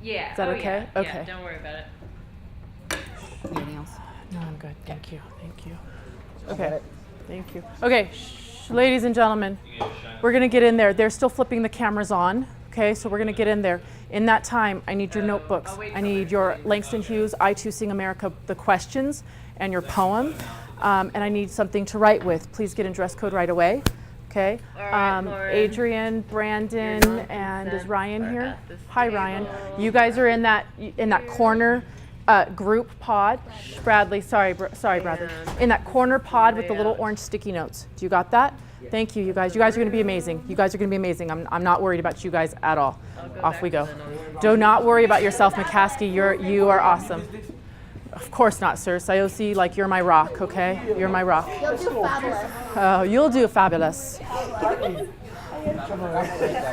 Yeah. Is that okay? Yeah. Okay. Yeah, don't worry about it. Anything else? No, I'm good. Thank you. Thank you. Okay. Thank you. Okay, ladies and gentlemen, we're going to get in there. They're still flipping the cameras on. Okay, so we're going to get in there. In that time, I need your notebooks. I need your Langston Hughes, I Too Sing America, the questions, and your poem. And I need something to write with. Please get in dress code right away. Okay. All right, Lauren. Adrian, Brandon, and is Ryan here? Hi, Ryan. You guys are in that corner group pod. Bradley, sorry, Bradley. In that corner pod with the little orange sticky notes. Do you got that? Thank you, you guys. You guys are going to be amazing. You guys are going to be amazing. I'm not worried about you guys at all. Off we go. Do not worry about yourself, McCaskey. You are awesome. Of course not, sir. Sayosi, like you're my rock, okay? You're my rock. You'll do fabulous. Oh, you'll do fabulous.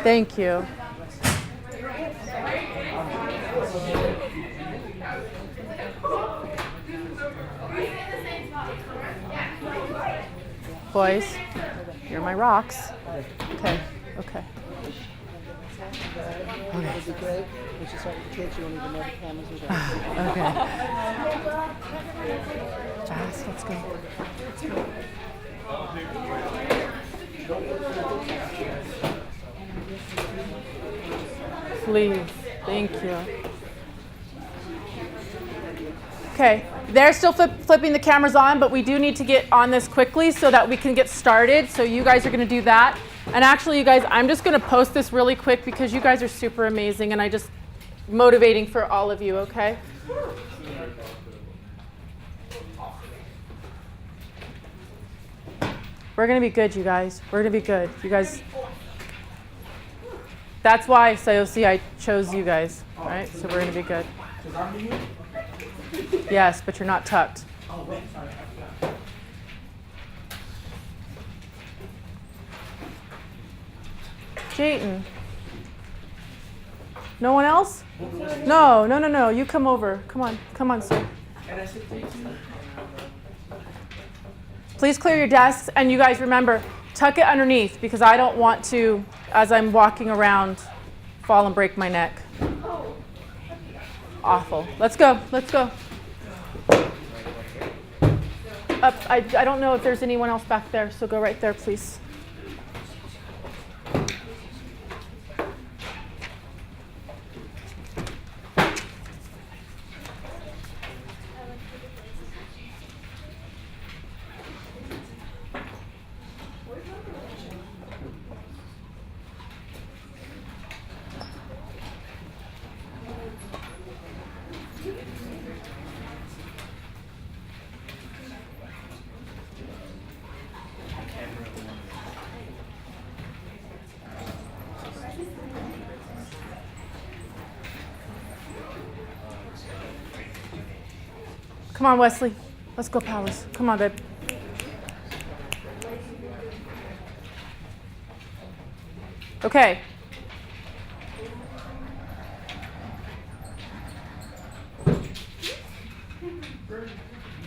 Thank you. Boys, you're my rocks. Okay, okay. Okay. Okay. Fast, let's go. Please, thank you. Okay, they're still flipping the cameras on, but we do need to get on this quickly so that we can get started. So you guys are going to do that. And actually, you guys, I'm just going to post this really quick because you guys are super amazing and I just motivating for all of you, okay? We're going to be good, you guys. We're going to be good. You guys. That's why, Sayosi, I chose you guys, all right? So we're going to be good. Yes, but you're not tucked. Jayton. No one else? No. You come over. Come on, sir. Please clear your desks, and you guys remember, tuck it underneath because I don't want to, as I'm walking around, fall and break my neck. Awful. Let's go. I don't know if there's anyone else back there, so go right there, please. Come on, Wesley. Let's go, Powers. Come on, babe. Okay.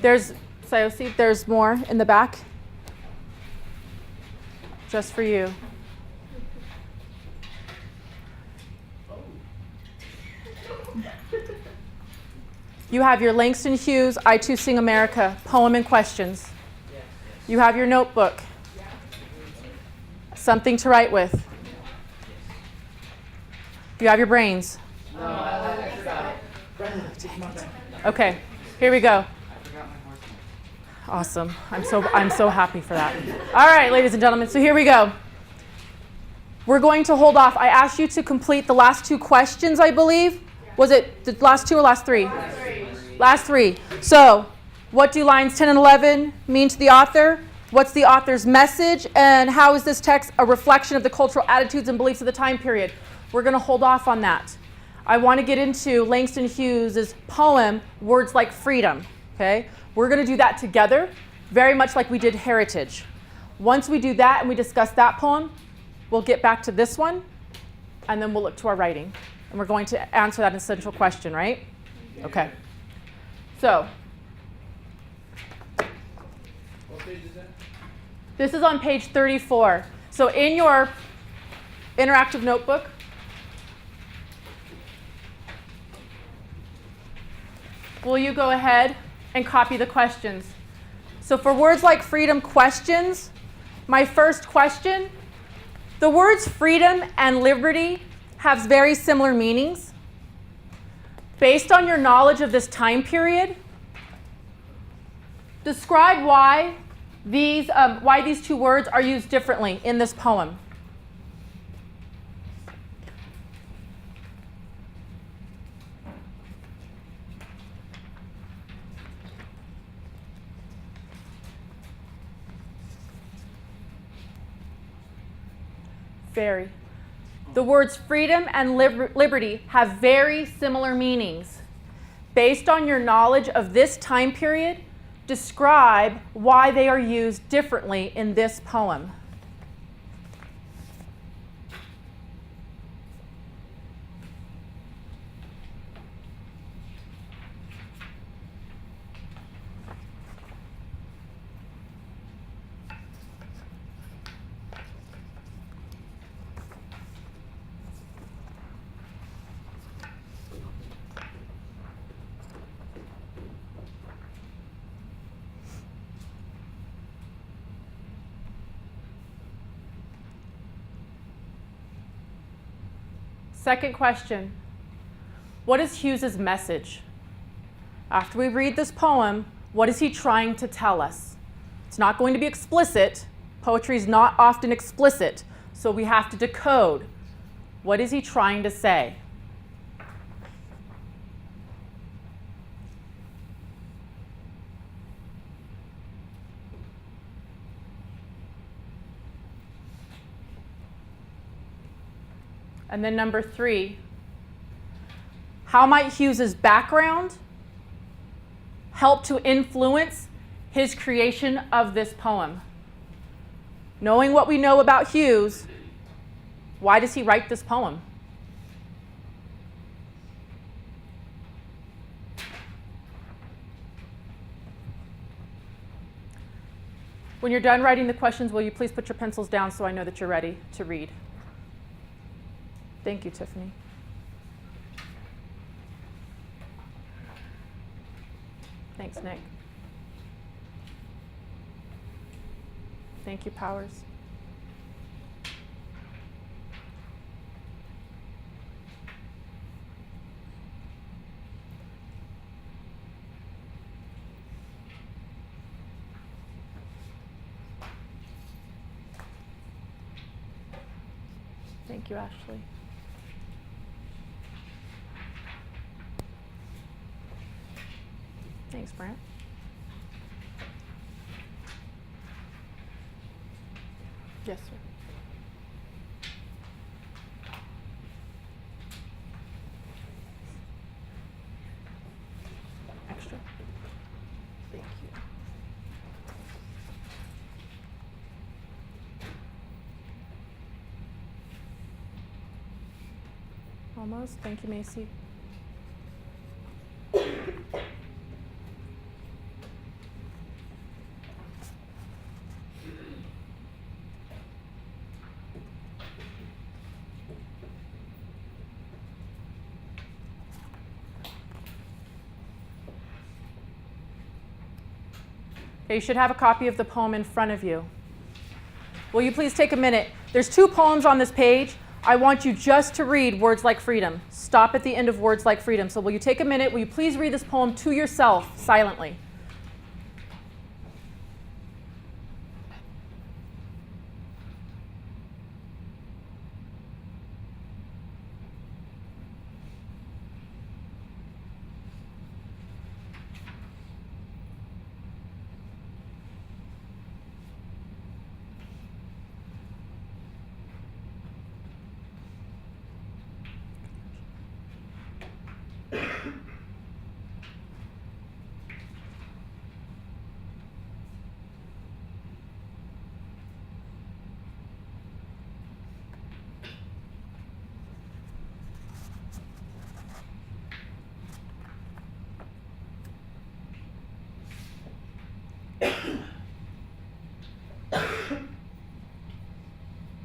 Sayosi, there's more in the back. Just for you. You have your Langston Hughes, I Too Sing America, poem and questions. You have your notebook. Something to write with. You have your brains. Okay, here we go. Awesome. I'm so happy for that. All right, ladies and gentlemen, so here we go. We're going to hold off. I asked you to complete the last two questions, I believe. Was it the last two or last three? Last three. So, what do lines 10 and 11 mean to the author? What's the author's message? And how is this text a reflection of the cultural attitudes and beliefs of the time period? We're going to hold off on that. I want to get into Langston Hughes' poem, Words Like Freedom. Okay? We're going to do that together, very much like we did Heritage. Once we do that and we discuss that poem, we'll get back to this one, and then we'll look to our writing. And we're going to answer that essential question, right? Okay. So, what page is that? This is on page 34. So in your interactive notebook, will you go ahead and copy the questions? So for words like freedom questions, my first question, the words freedom and liberty have very similar meanings. Based on your knowledge of this time period, describe why these two words are used differently in this poem. Very. The words freedom and liberty have very similar meanings. Based on your knowledge of this time period, describe why they are used differently in this poem. Second question, what is Hughes's message? After we read this poem, what is he trying to tell us? It's not going to be explicit. Poetry is not often explicit, so we have to decode. What is he trying to say? And then number 3, how might Hughes's background help to influence his creation of this poem? Knowing what we know about Hughes, why does he write this poem? When you're done writing the questions, will you please put your pencils down so I know that you're ready to read? Thank you, Tiffany. Thanks, Nick. Thank you, Powers. Thank you, Ashley. Thanks, Brant. Yes, sir. Extra. Thank you. Almost. Thank you, Macy. Okay, you should have a copy of the poem in front of you. Will you please take a minute? There's 2 poems on this page. I want you just to read words like freedom. Stop at the end of words like freedom. So will you take a minute? Will you please read this poem to yourself silently?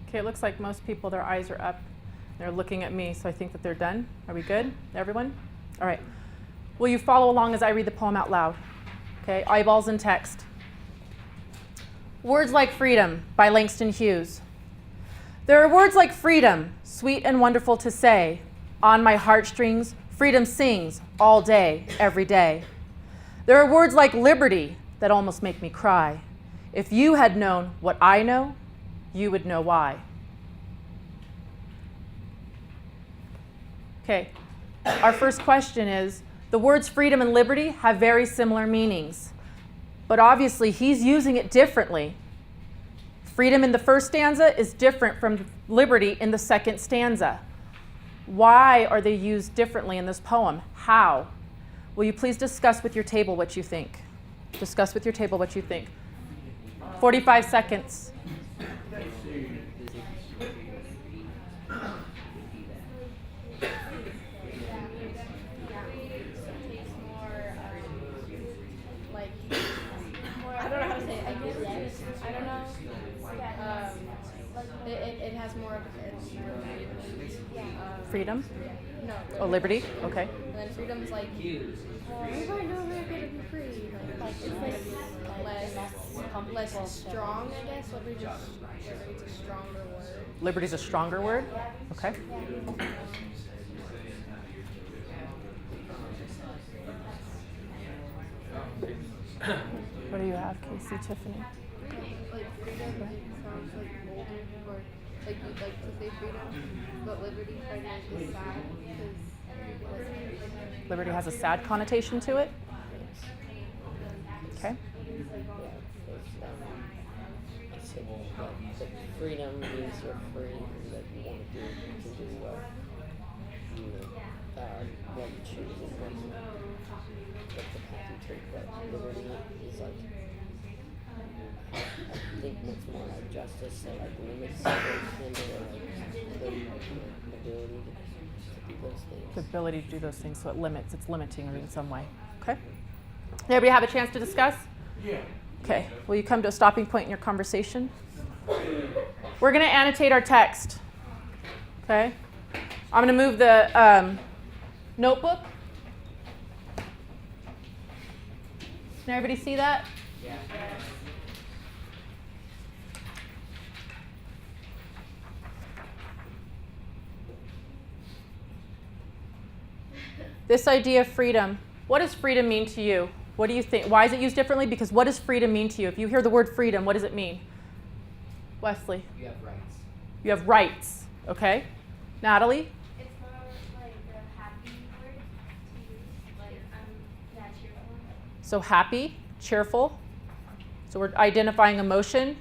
Okay, it looks like most people, their eyes are up. They're looking at me, so I think that they're done. Are we good, everyone? All right. Will you follow along as I read the poem out loud? Okay, eyeballs and text. Words like freedom by Langston Hughes. There are words like freedom, sweet and wonderful to say. On my heartstrings, freedom sings all day, every day. There are words like liberty that almost make me cry. If you had known what I know, you would know why. Okay, our first question is, the words freedom and liberty have very similar meanings, but obviously he's using it differently. Freedom in the first stanza is different from liberty in the second stanza. Why are they used differently in this poem? How? Will you please discuss with your table what you think? Discuss with your table what you think. 45 seconds. I don't know how to say it. I don't know. It has more of Freedom? no. Oh, liberty? Okay. And then freedom's like, if I know they're gonna be free. Like it's less strong, I guess. Liberty's a stronger word. Liberty's a stronger word? Okay. What do you have, Casey, Tiffany? Like freedom sounds like older, or like you'd like to say freedom, but liberty kind of is sad because Liberty has a sad connotation to it? Okay. Freedom means you're free and that you want to do, you can do what you choose and what the path you take. But liberty is like, I think much more like justice, so like limits and the ability to do those things. The ability to do those things, so it's limiting in some way. Okay. Everybody have a chance to discuss? Yeah. Okay. Will you come to a stopping point in your conversation? We're going to annotate our text. Okay. I'm going to move the notebook. Can everybody see that? Yeah. This idea of freedom. What does freedom mean to you? What do you think? Why is it used differently? Because what does freedom mean to you? If you hear the word freedom, what does it mean? Wesley? You have rights. You have rights. Okay. Natalie? It's more like a happy word to use, like cheerful. So happy, cheerful. So we're identifying emotion.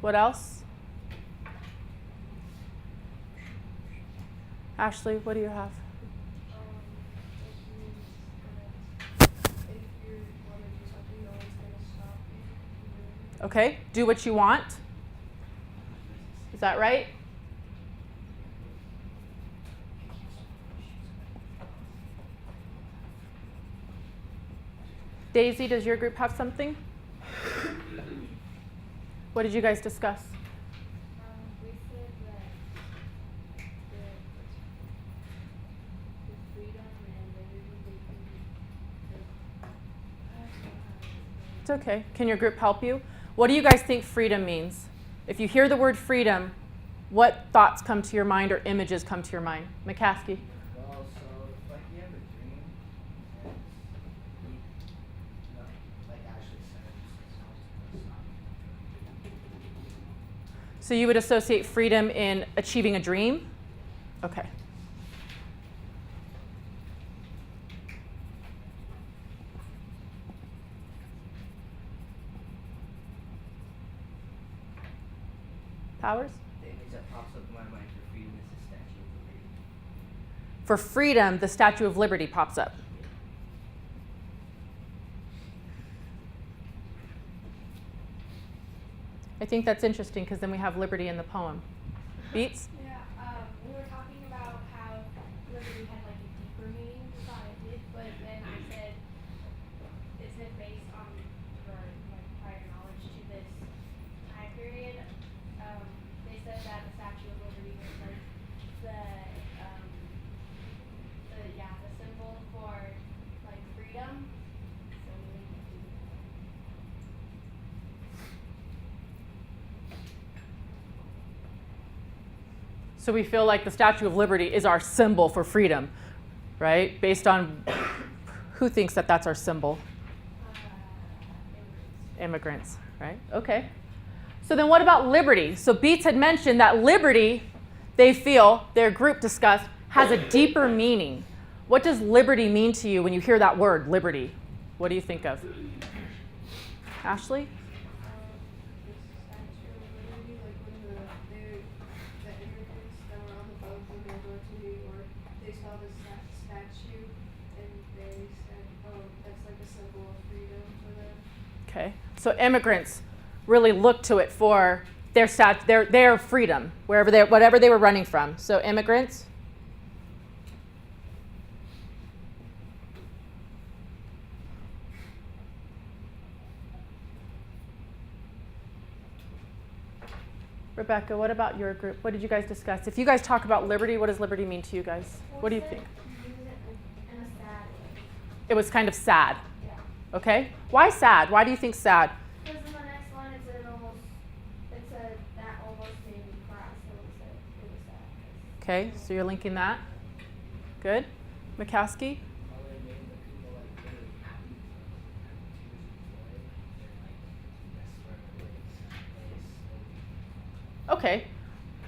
What else? Ashley, what do you have? Okay, do what you want. Is that right? Daisy, does your group have something? What did you guys discuss? We said that the freedom and It's okay. Can your group help you? What do you guys think freedom means? If you hear the word freedom, what thoughts come to your mind or images come to your mind? McCaskey? Well, so if like you have a dream and you, like Ashley said, it's not. So you would associate freedom in achieving a dream? Okay. Powers? The image that pops up in my mind for freedom is the Statue of Liberty. For freedom, the Statue of Liberty pops up. I think that's interesting because then we have liberty in the poem. Beats? Yeah, we were talking about how liberty had like a deeper meaning. We thought it did, but then I said it's based on your like prior knowledge to this time period. They said that the Statue of Liberty was like the So we feel like the Statue of Liberty is our symbol for freedom, right? Based on who thinks that that's our symbol? Immigrants, right? Okay. So then what about liberty? So Beats had mentioned that liberty, they feel, their group discussed, has a deeper meaning. What does liberty mean to you when you hear that word, liberty? What do you think of? Ashley? Okay, so immigrants really look to it for their freedom, whatever they were running from. So immigrants. Rebecca, what about your group? What did you guys discuss? If you guys talk about liberty, what does liberty mean to you guys? What do you think? It was kind of sad. Yeah. Okay. Why sad? Why do you think sad? Because in the next line it said that almost made me cry, so it was sad. Okay, so you're linking that. Good. McCaskey? Okay.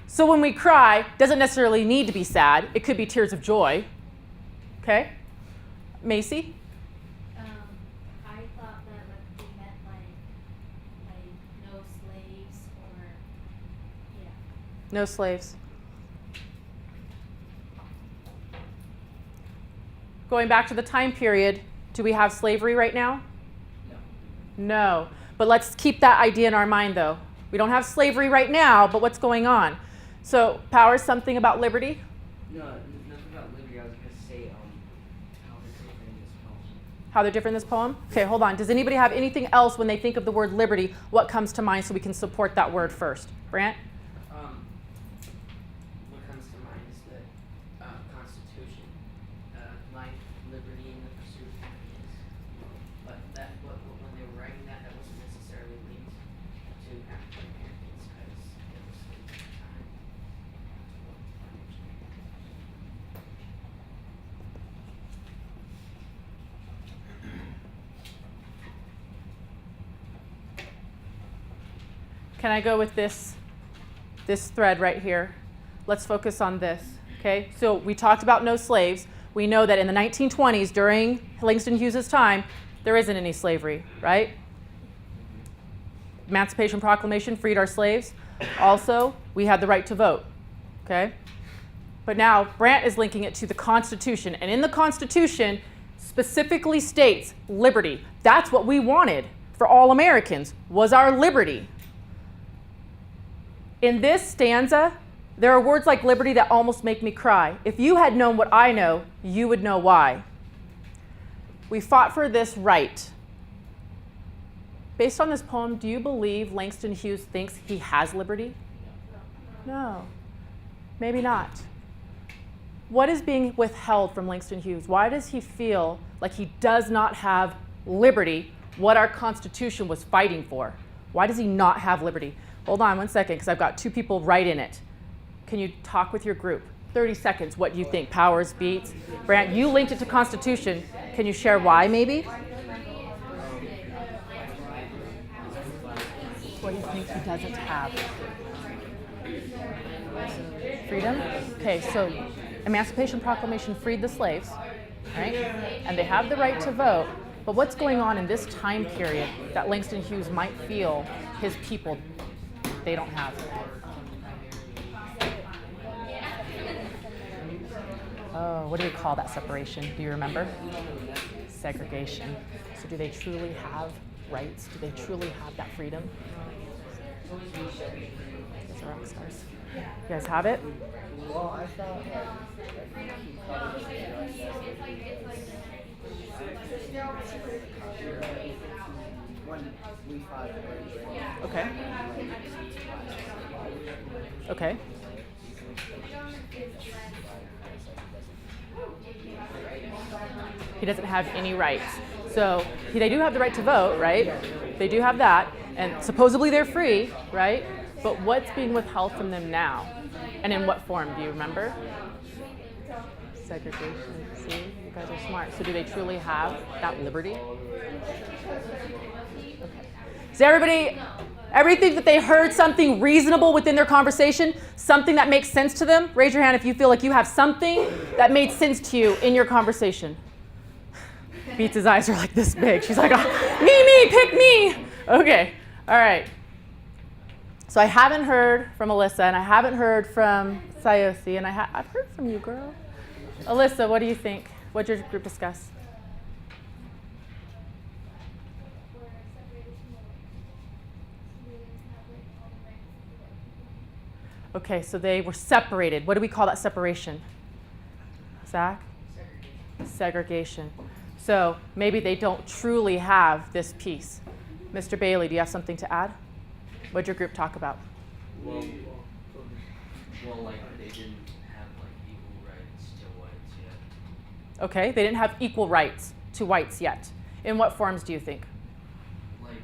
So when we cry, doesn't necessarily need to be sad. It could be tears of joy. Okay. Macy? I thought that like they meant like no slaves or yeah. No slaves. Going back to the time period, do we have slavery right now? No. But let's keep that idea in our mind though. We don't have slavery right now, but what's going on? So, Powers, something about liberty? No, nothing about liberty. I was going to say How how they're different in this poem. they're different in this poem? Okay, hold on. Does anybody have anything else when they think of the word liberty? What comes to mind so we can support that word first? Brant? What comes to mind is the Constitution, life, liberty, and the pursuit of happiness. But when they were writing that wasn't necessarily linked to African Americans because it was linked to the time. Can I go with this thread right here? Let's focus on this, okay? So we talked about no slaves. We know that in the 1920s, during Langston Hughes' time, there isn't any slavery, right? Emancipation Proclamation freed our slaves. Also, we had the right to vote, okay? But now Brant is linking it to the Constitution, and in the Constitution specifically states liberty. That's what we wanted for all Americans, was our liberty. In this stanza, there are words like liberty that almost make me cry. If you had known what I know, you would know why. We fought for this right. Based on this poem, do you believe Langston Hughes thinks he has liberty? No, maybe not. What is being withheld from Langston Hughes? Why does he feel like he does not have liberty, what our Constitution was fighting for? Why does he not have liberty? Hold on 1 second, because I've got two people right in it. Can you talk with your group? 30 seconds, what do you think? Powers, Beats? Brant, you linked it to Constitution. Can you share why, maybe? What do you think he doesn't have? Freedom? Okay, so Emancipation Proclamation freed the slaves, right? And they have the right to vote. But what's going on in this time period that Langston Hughes might feel his people they don't have? Oh, what do we call that separation? Do you remember? Segregation. So do they truly have rights? Do they truly have that freedom? Those are rock stars. You guys have it? Well, I thought he when we fought Okay. Okay. He doesn't have any rights. So they do have the right to vote, right? They do have that. And supposedly they're free, right? But what's being withheld from them now? And in what form? Do you remember? Segregation. See, you guys are smart. So do they truly have that liberty? Okay. Does everything that they heard something reasonable within their conversation, something that makes sense to them? Raise your hand if you feel like you have something that made sense to you in your conversation. Beats' eyes are like this big. She's like, oh, me, pick me. Okay, all right. So I haven't heard from Alyssa, and I haven't heard from Sayosi, and I've heard from you, girl. Alyssa, what do you think? What did your group discuss? Okay, so they were separated. What do we call that separation? Zach? Segregation. So maybe they don't truly have this piece. Mr. Bailey, do you have something to add? What did your group talk about? Well, like they didn't have like equal rights to whites yet. Okay, they didn't have equal rights to whites yet. In what forms do you think? Like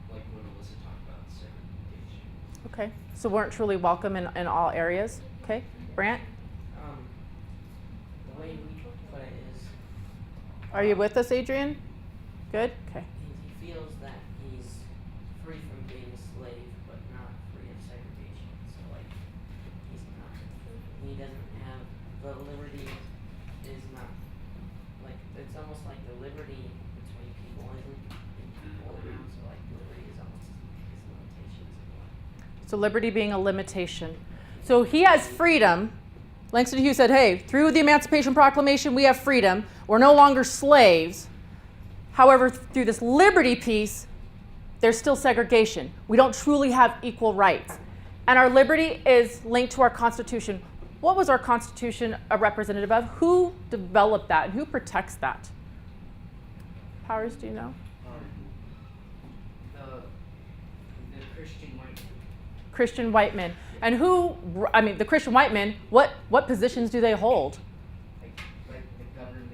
when Alyssa talked about segregation. Okay, so weren't truly welcome in all areas. Okay, Brant? The way we put it is, Are you with us, Adrian? Good? Okay. he feels that he's free from being a slave, but not free of segregation. So like, he doesn't have, the liberty is not, like, it's almost like the liberty between people isn't in people around, so like liberty is almost his limitations in life. So liberty being a limitation. So he has freedom. Langston Hughes said, hey, through the Emancipation Proclamation, we have freedom. We're no longer slaves. However, through this liberty piece, there's still segregation. We don't truly have equal rights. And our liberty is linked to our Constitution. What was our Constitution a representative of? Who developed that and who protects that? Powers, do you know? The Christian white man. Christian white men. And the Christian white men, what positions do they hold? Like the government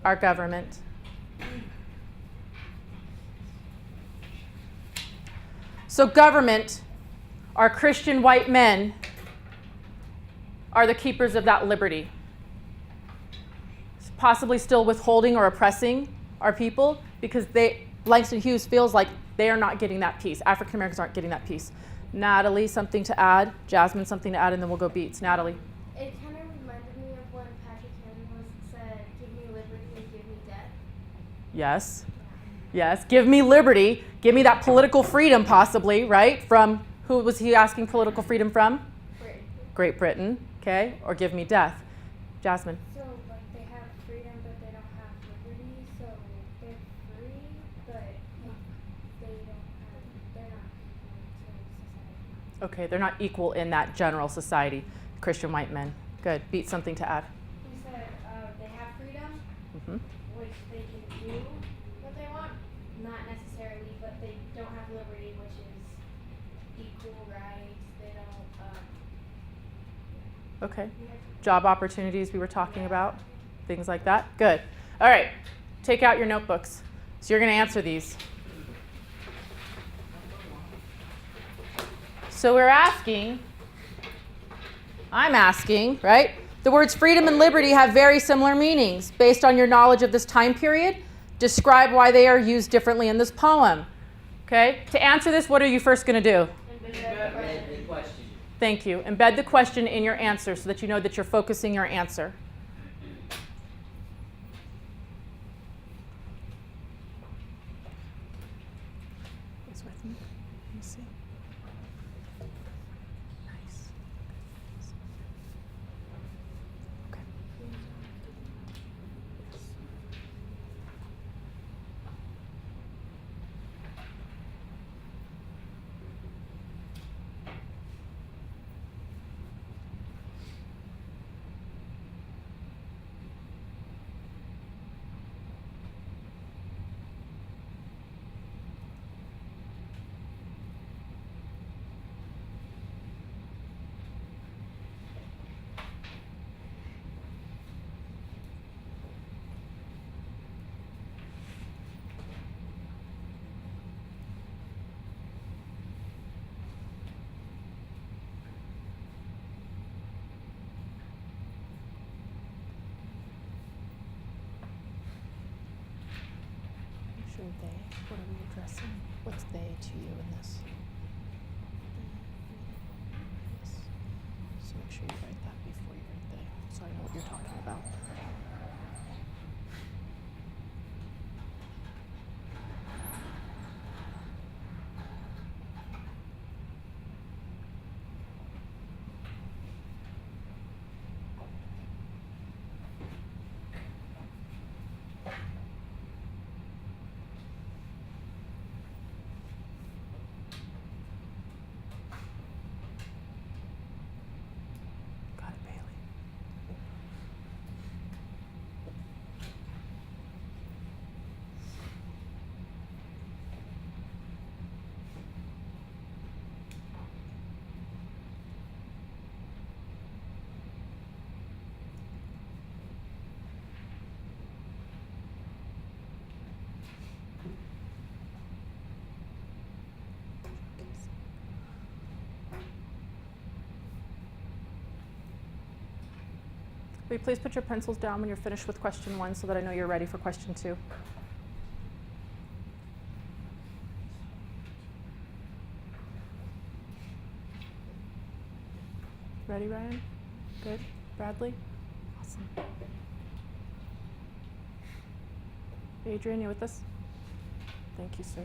or Our government. So government, our Christian white men, are the keepers of that liberty. Possibly still withholding or oppressing our people because Langston Hughes feels like they are not getting that piece. African Americans aren't getting that piece. Natalie, something to add? Jasmine, something to add, and then we'll go beats. Natalie. It kind of reminded me of when Patrick Henry said, "Give me liberty and give me death." Yes. Yes. Give me liberty. Give me that political freedom, possibly, right? From who was he asking political freedom from? Britain. Great Britain. Okay. Or give me death. Jasmine. So like they have freedom, but they don't have liberty. So they're free, but they're not equal to society. Okay. They're not equal in that general society. Christian white men. Good. Beat, something to add. We said they have freedom, Mm-hmm. which they can do what they want, not necessarily, but they don't have liberty, which is equal rights. They don't. Okay. Job opportunities we were talking about, things like that. Good. All right. Take out your notebooks. So you're going to answer these. So I'm asking, right? The words freedom and liberty have very similar meanings. Based on your knowledge of this time period, describe why they are used differently in this poem. Okay? To answer this, what are you first going to do? Embed the question. Thank you. Embed the question in your answer so that you know that you're focusing your answer. Is with me? Let me see. Nice. Okay. What are we addressing? What's they to you in this? Yes. So make sure you write that before you write they, so I know what you're talking about. Got it, Bailey. Will you please put your pencils down when you're finished with question 1 so that I know you're ready for question 2? Ready, Ryan? Good? Bradley? Awesome. Adrian, you with us? Thank you, sir.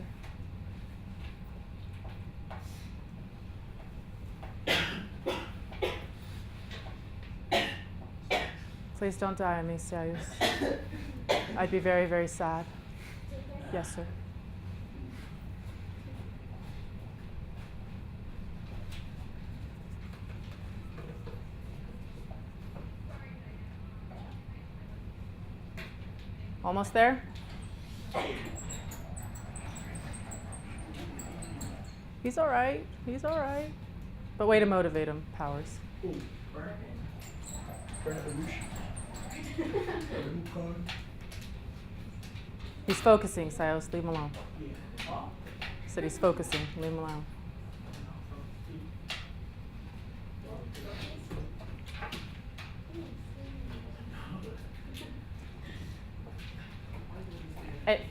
Please don't die on me, Sayus. I'd be very, very sad. Yes, sir. Almost there? He's all right. He's all right. But way to motivate him, Powers. He's focusing, Sayos. Leave him alone. He said he's focusing. Leave him alone.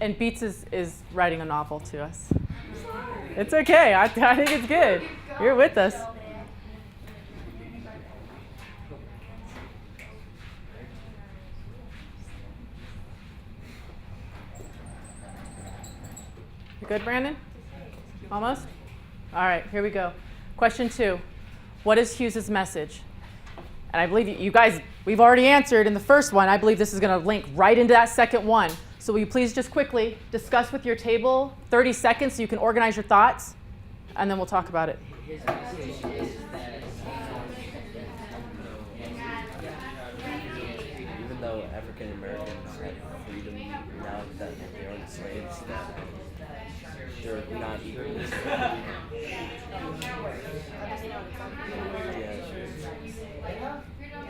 And Beats is writing a novel to us. It's okay. I think it's good. You're with us. You good, Brandon? Almost? All right, here we go. Question 2. What is Hughes's message? And I believe you guys, we've already answered in the first one. I believe this is going to link right into that second one. So will you please just quickly discuss with your table, 30 seconds so you can organize your thoughts, and then we'll talk about it. His message is that Even though African Americans have freedom now that they aren't slaves, that they're not equally.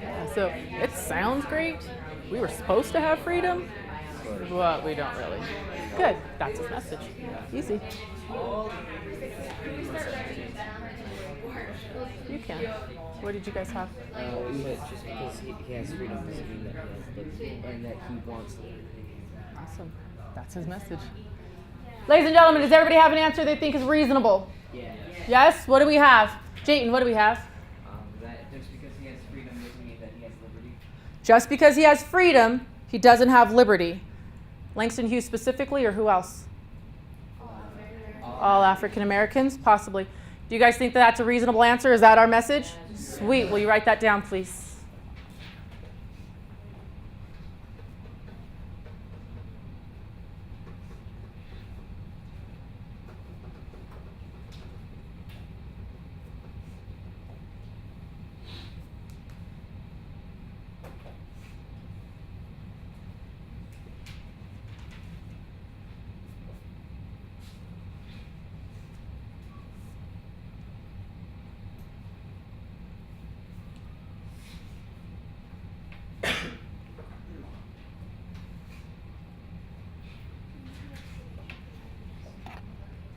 Yeah, so it sounds great. We were supposed to have freedom, but we don't really. Good. That's his message. Easy. You can. What did you guys have? But just because he has freedom doesn't mean that he has liberty, and that he wants liberty. Awesome. That's his message. Ladies and gentlemen, does everybody have an answer they think is reasonable? Yeah. Yes? What do we have? Jayton, what do we have? That just because he has freedom doesn't mean that he has liberty. Just because he has freedom, he doesn't have liberty. Langston Hughes specifically, or who else? All African Americans, possibly. Do you guys think that that's a reasonable answer? Is that our message? Sweet. Will you write that down, please?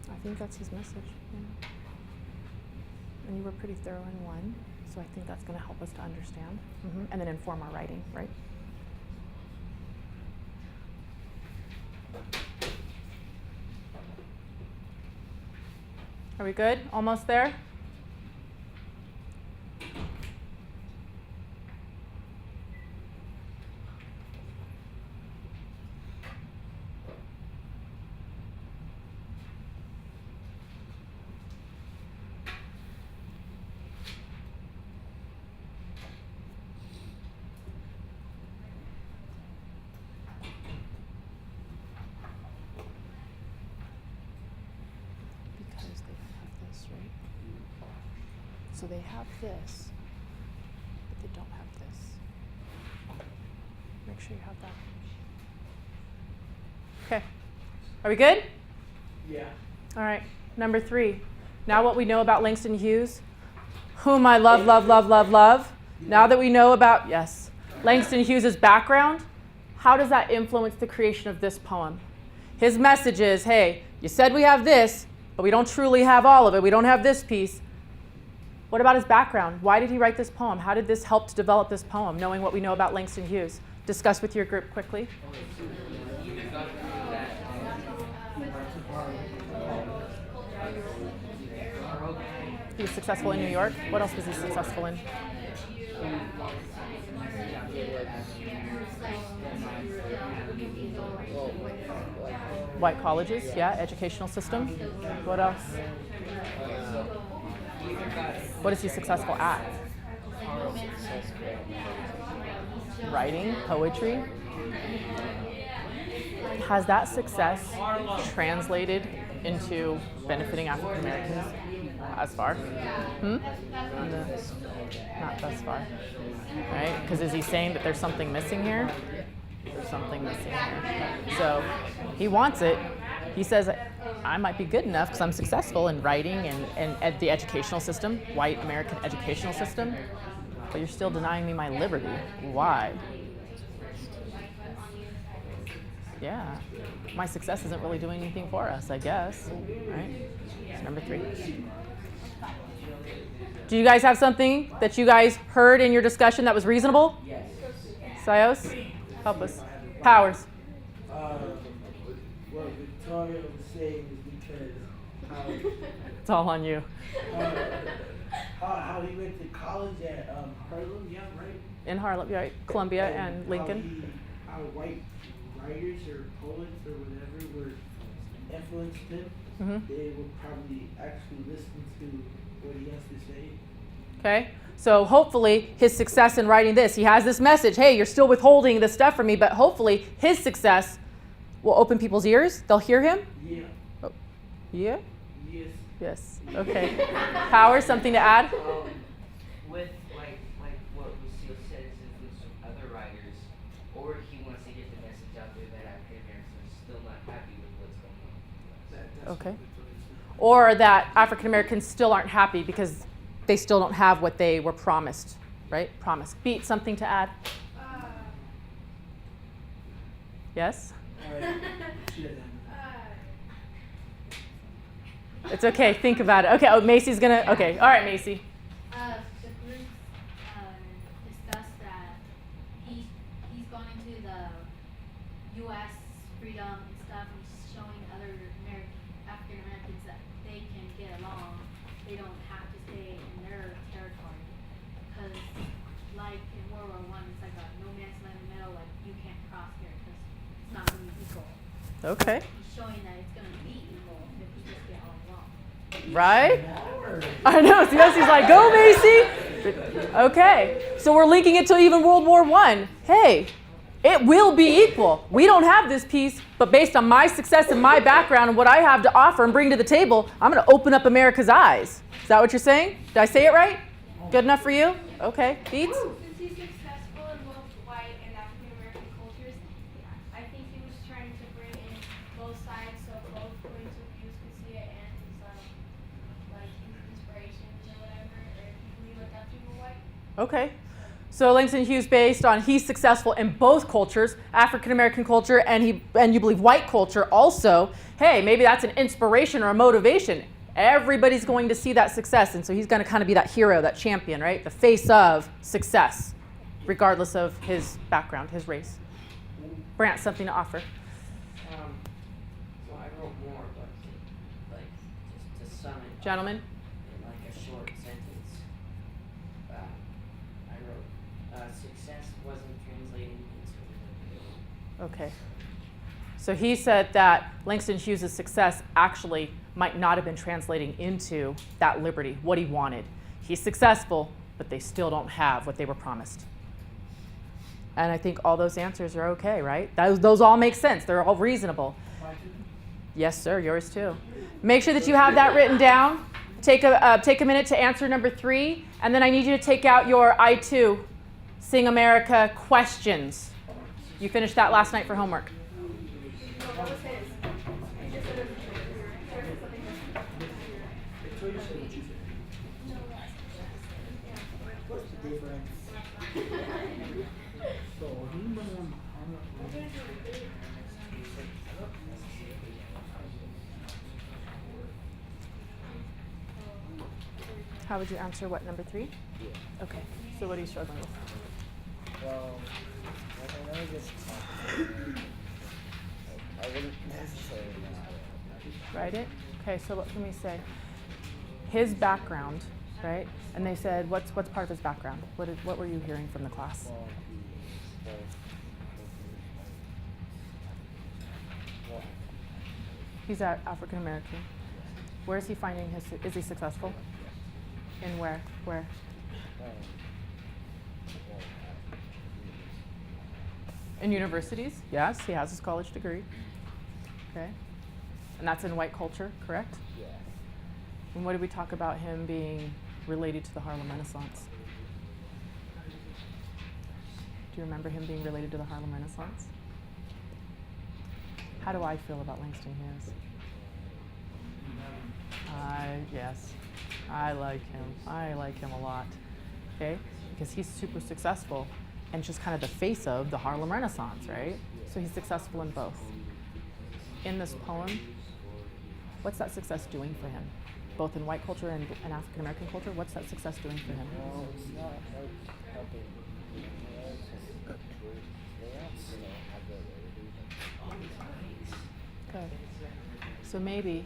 I think that's his message. Yeah. And you were pretty thorough in one, so I think that's going to help us to understand and then inform our writing, right? Are we good? Almost there? Because they don't have this, right? So they have this, but they don't have this. Make sure you have that. Okay. Are we good? Yeah. All right. Number 3. Now what we know about Langston Hughes, whom I love, love, love, love, love. Now that we know about, yes, Langston Hughes' background, how does that influence the creation of this poem? His message is, hey, you said we have this, but we don't truly have all of it. We don't have this piece. What about his background? Why did he write this poem? How did this help to develop this poem, knowing what we know about Langston Hughes? Discuss with your group quickly. He was successful in New York. What else was he successful in? White colleges, yeah, educational system. What else? What is he successful at? Writing, poetry. Has that success translated into benefiting African Americans as far? No, not thus far. Right? Because is he saying that there's something missing here? There's something missing here. So he wants it. He says, I might be good enough because I'm successful in writing and the educational system, white American educational system, but you're still denying me my liberty. Why? Yeah. My success isn't really doing anything for us, I guess. Right? That's number 3. Do you guys have something that you guys heard in your discussion that was reasonable? Yes. Sios, help us. Powers. What Victoria was saying is because It's all on you. how he went to college at Harlem, yeah, right? In Harlem, right? Columbia and Lincoln. How white writers or poets or whatever were influenced him. Mm-hmm. They will probably actually listen to what he has to say. Okay? So hopefully his success in writing this, he has this message, hey, you're still withholding this stuff from me, but hopefully his success will open people's ears. They'll hear him? Yeah. Oh. Yeah? Yes. Yes. Okay. Power, something to add? With like what Lucille said is influence from other writers, or he wants to get the message out there that African Americans are still not happy with what's going on. Okay. Or that African Americans still aren't happy because they still don't have what they were promised, right? Promised. Beat, something to add? Yes? It's okay, think about it. Okay, oh, Macy's gonna, okay, all right, Macy. The group discussed that he's gone into the U.S. freedom and stuff, and he's showing other African Americans that they can get along. They don't have to stay in their territory. Because, like in World War I, it's like a no man's land in the middle, like you can't cross here because it's not going to be equal. Okay. He's showing that it's going to be equal if we just get all along. Right? I know, see, he's like, go Macy! Okay, so we're linking it to even World War I. Hey, it will be equal. We don't have this piece, but based on my success and my background and what I have to offer and bring to the table, I'm going to open up America's eyes. Is that what you're saying? Did I say it right? Good enough for you? Okay, Beats? Since he's successful in both white and African American cultures, I think he was trying to bring in both sides, so both points of views could see it, and his like his inspirations or whatever, or if you believe that people white. Okay. So Langston Hughes, based on he's successful in both cultures, African American culture and you believe white culture also, hey, maybe that's an inspiration or a motivation. Everybody's going to see that success, and so he's going to kind of be that hero, that champion, right? The face of success, regardless of his background, his race. Brant, something to offer. So I wrote more, but like just to sum it Gentlemen? In like a short sentence, I wrote, success wasn't translating into. Okay. So he said that Langston Hughes' success actually might not have been translating into that liberty, what he wanted. He's successful, but they still don't have what they were promised. And I think all those answers are okay, right? Those all make sense. They're all reasonable. Yes, sir. Yours too. Make sure that you have that written down. Take a minute to answer number 3, and then I need you to take out your I2 Sing America questions. You finished that last night for homework. What was his? He just said Victoria said what you said. What's the difference? So, How would you answer what, number 3? Yeah. Okay. So what are you struggling with? Well, like I know this I wouldn't necessarily Write it? Okay, so what can we say? His background, right? And they said, what's part of his background? What were you hearing from the class? He's African American. Where is he finding is he successful? In where? Where? In universities? Yes, he has his college degree. Okay. And that's in white culture, correct? Yeah. And what did we talk about him being related to the Harlem Renaissance? Do you remember him being related to the Harlem Renaissance? How do I feel about Langston Hughes? Yes, I like him. I like him a lot, okay? Because he's super successful and just kind of the face of the Harlem Renaissance, right? So he's successful in both. In this poem, what's that success doing for him? Both in white culture and African American culture, what's that success doing for him? Well, it's not helping. They also have the Good. So maybe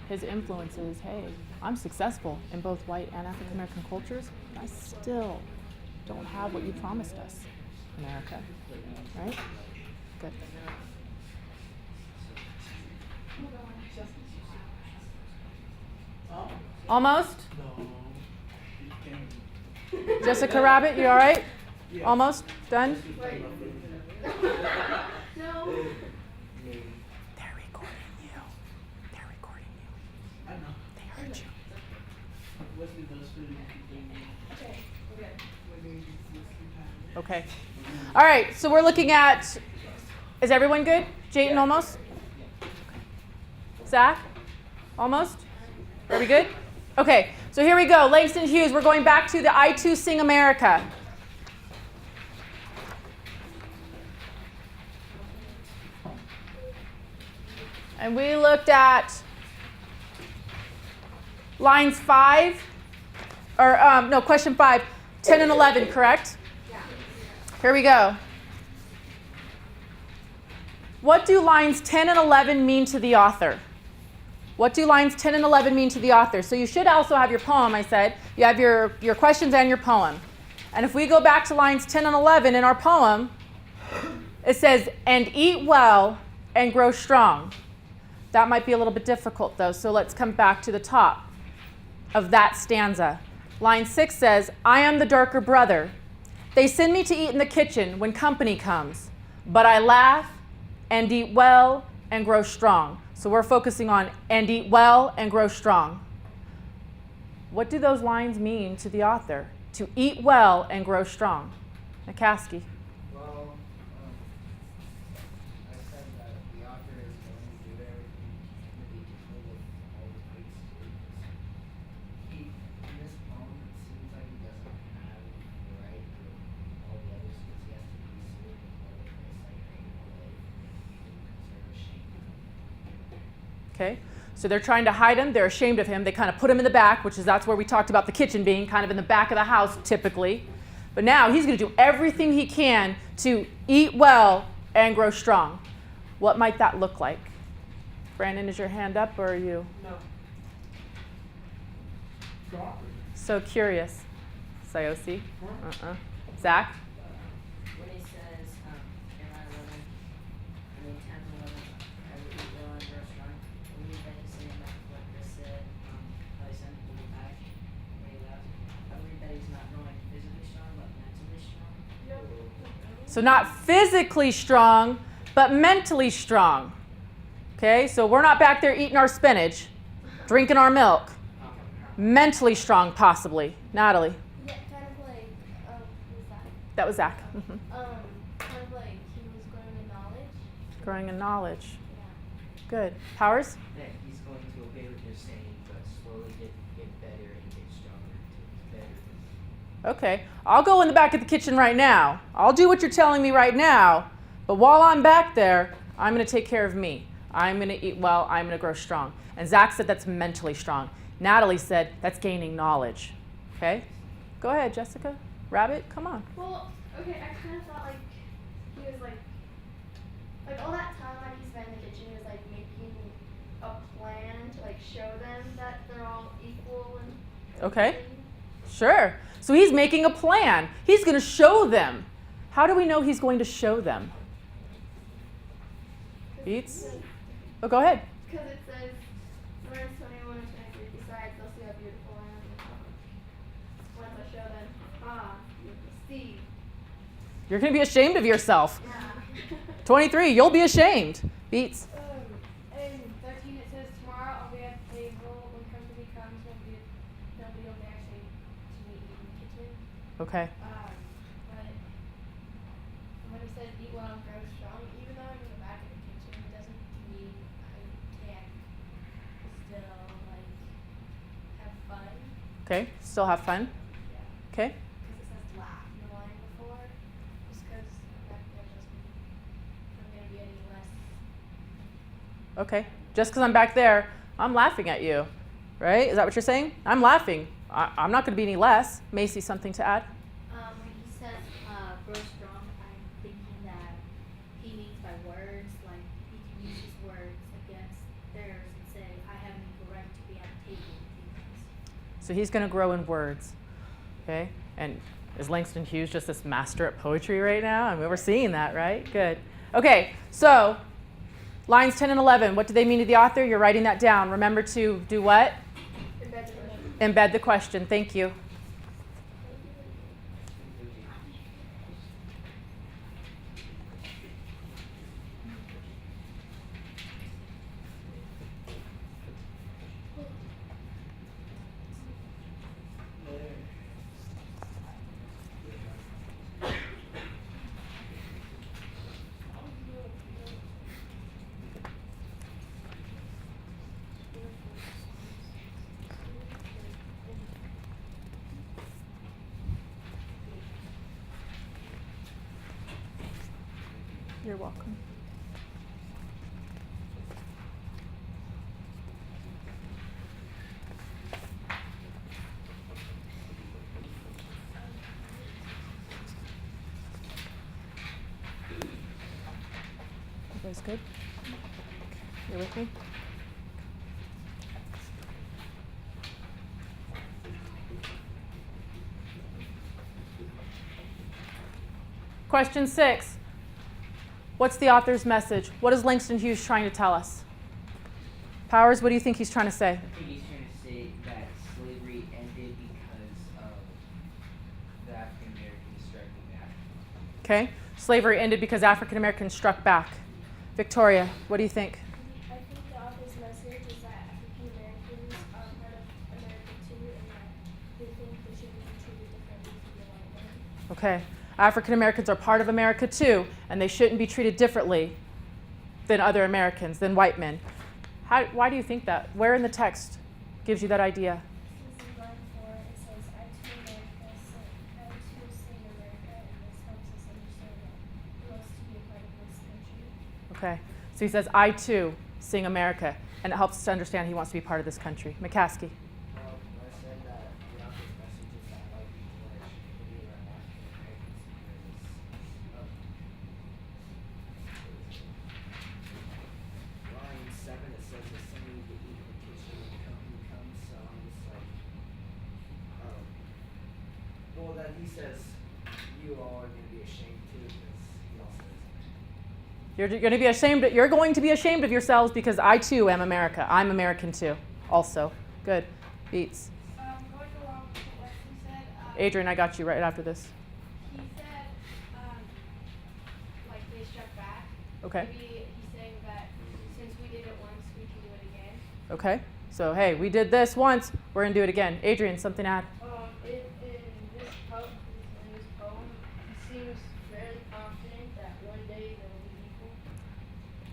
his influence is, hey, I'm successful in both white and African American cultures, but I still don't have what you promised us, America. Right? Good. Almost? Jessica Rabbit, you all right? Almost? Done? no. They're recording you. They're recording you. I know. They heard you. Wesley does food. Okay, we're good. Okay. All right, so we're looking at, is everyone good? Jayton, almost? Zach? Almost? Are we good? Okay, so here we go. Langston Hughes, we're going back to the I2 Sing America. And we looked at lines 5, or no, question 5, 10 and 11, correct? Here we go. What do lines 10 and 11 mean to the author? What do lines 10 and 11 mean to the author? So you should also have your poem, I said. You have your questions and your poem. And if we go back to lines 10 and 11 in our poem, it says, and eat well and grow strong. That might be a little bit difficult, though, so let's come back to the top of that stanza. Line 6 says, I am the darker brother. They send me to eat in the kitchen when company comes, but I laugh and eat well and grow strong. So we're focusing on and eat well and grow strong. What do those lines mean to the author? To eat well and grow strong. McCaskey. Well, I said that the author is going to do everything to be equal with all the great students. In this poem, it seems like he doesn't have the right with all the other students. He has to be sort of all the place, like hanging away because they're ashamed. Okay, so they're trying to hide him. They're ashamed of him. They kind of put him in the back, that's where we talked about the kitchen being kind of in the back of the house typically. But now he's going to do everything he can to eat well and grow strong. What might that look like? Brandon, is your hand up or are you? No. So curious. Sayosi? Zach? When he says, in line 11, I mean 10 and 11, I would eat well and grow strong. I believe that he's saying that what Chris said, how he sent people back when he left. I believe that he's not growing physically strong, but mentally strong. So not physically strong, but mentally strong. Okay, so we're not back there eating our spinach, drinking our milk. Mentally strong, possibly. Natalie? Yeah, kind of like, who's that? That was Zach. Kind of like he was growing in knowledge. Growing in knowledge. Yeah. Good. Powers? That he's going to obey what you're saying, but slowly get better and get stronger to better. Okay. I'll go in the back of the kitchen right now. I'll do what you're telling me right now. But while I'm back there, I'm going to take care of me. I'm going to eat well. I'm going to grow strong. And Zach said that's mentally strong. Natalie said that's gaining knowledge. Okay? Go ahead, Jessica. Rabbit, come on. Well, okay, I kind of thought like he was like all that time like he spent in the kitchen, he was like making a plan to like show them that they're all equal and Okay. everything. Sure. So he's making a plan. He's going to show them. How do we know he's going to show them? Beats? Oh, go ahead. Because it says, verse 21 and 23, besides, they'll see how beautiful I am. Once I show them, you will see. You're going to be ashamed of yourself. Yeah. 23, you'll be ashamed. Beats. In 13 it says, tomorrow I'll be at the table. When company comes, nobody will be actually to meet you in the kitchen. Okay. But when it says eat well and grow strong, even though I'm in the back of the kitchen, it doesn't mean I can't still like have fun. Okay. Still have fun. Yeah. Okay. Because it says laugh in the line before, just because back there doesn't mean I'm gonna be any less. Okay. Just because I'm back there, I'm laughing at you. Right? Is that what you're saying? I'm laughing. I'm not going to be any less. Macy, something to add? When he says grow strong, I'm thinking that he means by words, like he can use his words against theirs and say, I have an equal right to be at the table with you guys. So he's going to grow in words. Okay? And is Langston Hughes just this master at poetry right now? I mean, we're seeing that, right? Good. Okay, so lines 10 and 11, what do they mean to the author? You're writing that down. Remember to do what? Embed the question. Thank you. You're welcome. You guys good? You're with me? Question 6. What's the author's message? What is Langston Hughes trying to tell us? Powers, what do you think he's trying to say? I think he's trying to say that slavery ended because of the African Americans striking back. Okay. Slavery ended because African Americans struck back. Victoria, what do you think? I think the author's message is that African Americans are part of America too, and that they think they should be treated differently from the white men. Okay. African Americans are part of America too, and they shouldn't be treated differently than other Americans, than white men. Why do you think that? Where in the text gives you that idea? Since in line 4 it says, I too sing America, and this helps us understand that who wants to be a part of this country. Okay. So he says, I too sing America, and it helps us to understand he wants to be part of this country. McCaskey. Well, I said that the author's message is that white people are should be around African Americans because line 7 it says it's something to eat in the kitchen when company comes, so I'm just like But he says you all are going to be ashamed too because he also is. You're going to be ashamed. You're going to be ashamed of yourselves because I too am America. I'm American too. Also, good. Beats. Going along with what Wesley said. Adrian, I got you right after this. He said, like they struck back. Okay. Maybe he's saying that since we did it once, we can do it again. Okay. So hey, we did this once. We're gonna do it again. Adrian, something to add? In this poem, he seems fairly confident that one day they'll be equal.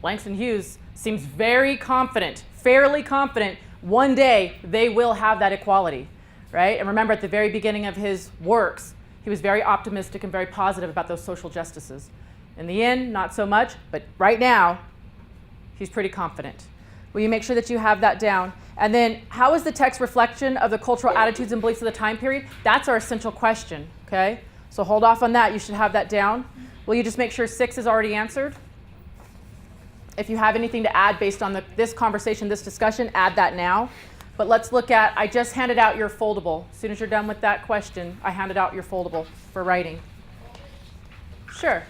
Langston Hughes seems very confident, fairly confident, one day they will have that equality, right? And remember, at the very beginning of his works, he was very optimistic and very positive about those social justices. In the end, not so much, but right now, he's pretty confident. Will you make sure that you have that down? And then, how is the text reflection of the cultural attitudes and beliefs of the time period? That's our essential question, okay? So hold off on that. You should have that down. Will you just make sure 6 is already answered? If you have anything to add based on this conversation, this discussion, add that now. But let's look at, I just handed out your foldable. As soon as you're done with that question, I handed out your foldable for writing. Sure.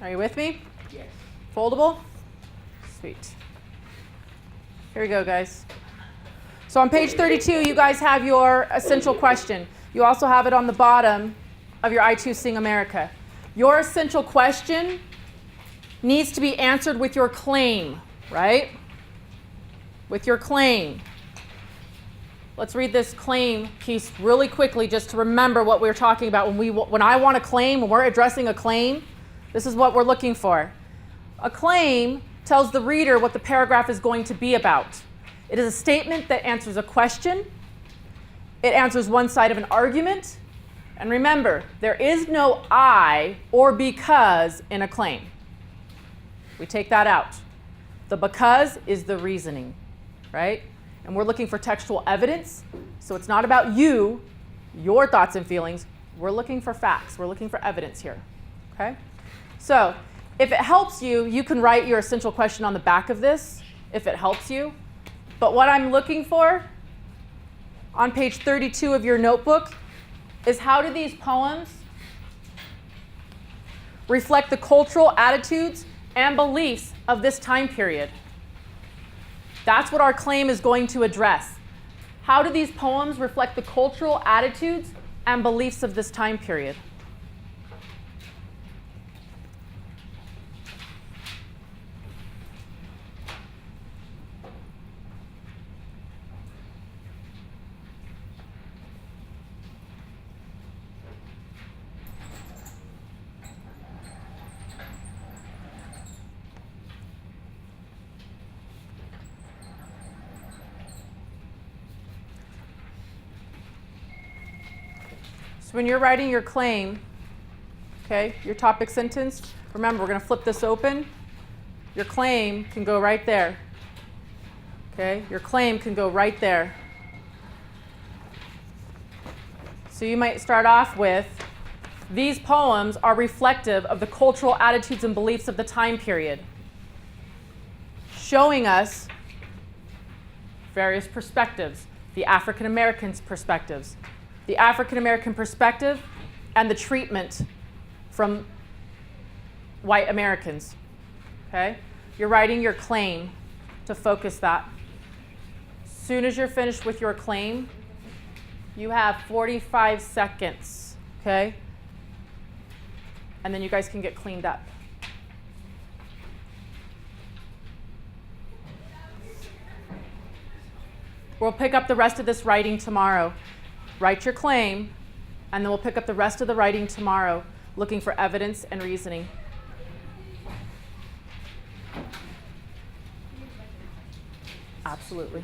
Are you with me? Yes. Foldable? Sweet. Here we go, guys. So on page 32, you guys have your essential question. You also have it on the bottom of your I2 Sing America. Your essential question needs to be answered with your claim, right? With your claim. Let's read this claim piece really quickly just to remember what we were talking about. When I want a claim, when we're addressing a claim, this is what we're looking for. A claim tells the reader what the paragraph is going to be about. It is a statement that answers a question. It answers one side of an argument. And remember, there is no I or because in a claim. We take that out. The because is the reasoning, right? And we're looking for textual evidence. So it's not about you, your thoughts and feelings. We're looking for facts. We're looking for evidence here, okay? So if it helps you, you can write your essential question on the back of this, if it helps you. But what I'm looking for on page 32 of your notebook is how do these poems reflect the cultural attitudes and beliefs of this time period? That's what our claim is going to address. How do these poems reflect the cultural attitudes and beliefs of this time period? When you're writing your claim, okay, your topic sentence, remember, we're going to flip this open. Your claim can go right there. Okay, your claim can go right there. So you might start off with, these poems are reflective of the cultural attitudes and beliefs of the time period, showing us various perspectives, the African Americans' perspectives, the African American perspective, and the treatment from white Americans, okay? You're writing your claim to focus that. As soon as you're finished with your claim, you have 45 seconds, okay? And then you guys can get cleaned up. We'll pick up the rest of this writing tomorrow. Write your claim, and then we'll pick up the rest of the writing tomorrow, looking for evidence and reasoning. Absolutely.